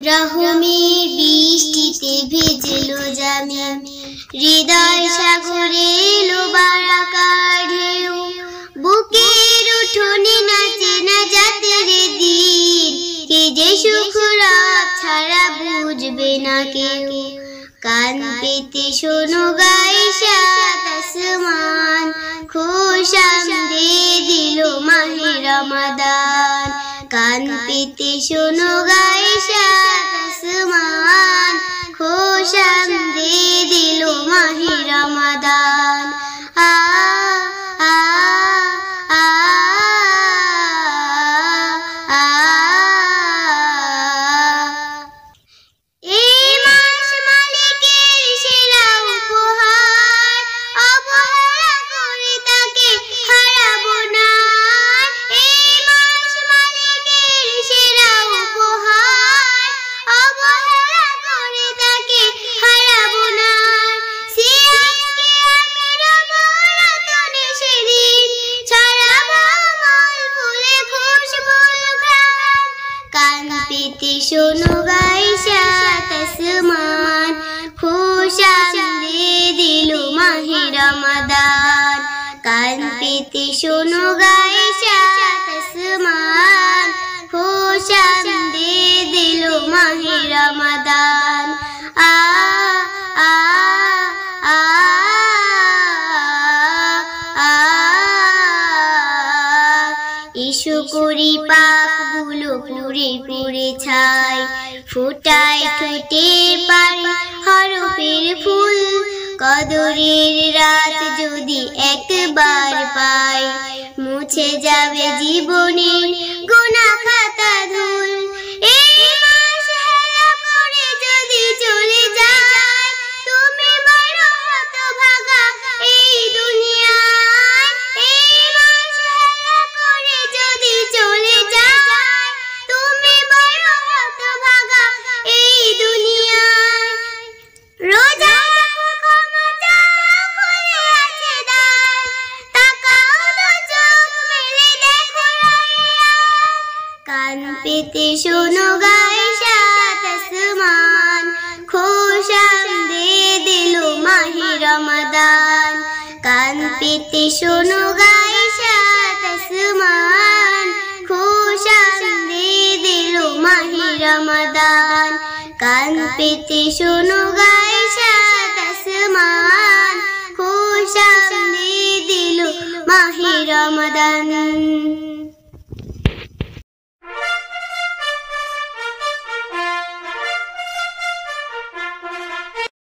রহমের বৃষ্টিতে ভেজলো জামি, হৃদয় সাগরে এলো বারাকার ঢেউ। বুকের উঠোনে নাচে না জাতের দিন, কে যে সুখ রাত ছাড়া বুঝবে না কেউ। কান পেতে শোনো গায়ে সাত আসমান, খুশামদে দিল মাহে রমাদান। কান পেতে শোনো গায়ে সাত আসমান, খুশামদে দিল মাহে রমাদান। আ আ আ আ এই মাস মালিকের সেরা উপহার, অবহেলা করে তাকে হারাবো না। এই মাস মালিকের সেরা উপহার, অবহেলা করে তাকে হারাবো না। সিয়ামকে আমি রবরতনে সেদিন ছড়াবো আমল ফুলে খুশবুর ঘ্রাণ। কান পেতে শোনো গায়ে সাত আসমান, খুশামদে দিল মাহে রমাদান। কান পেতে শোনো গায়ে সাত আসমান, খুশামদে দিল মাহে রমাদান। আ আ আ আ এসো করি পাপগুলো পুড়ে পুড়ে ছাই, ফোটায় ঠোঁটে পারি হরফের ফুল। কদরের রাত যদি একবার পাই, মুছে যাবে জীবনের গুনাহ খাতা ধুল। এই মাস হেলা করে যদি চলে যায়, তুমি বড় হতভাগা এই দুনিয়ায়। এই মাস হেলা করে যদি চলে যায়, তুমি বড় হতভাগা এই দুনিয়ায়। রোজা রাখো, ক্ষমা চাও, খুলে আছে দ্বার, তাকাও দু চোখ মেলে দেখো রায়্যান। কান পেতে শোনো গায়ে সাত আসমান, খুশামদে দিল মাহে রমাদান। কান পেতে শোনো গায়ে সাত আসমান, খুশামদে দিল মাহে রমাদান। কান পেতে শোনো গায়ে সাত আসমান, খুশামদে দিল মাহে রমাদান।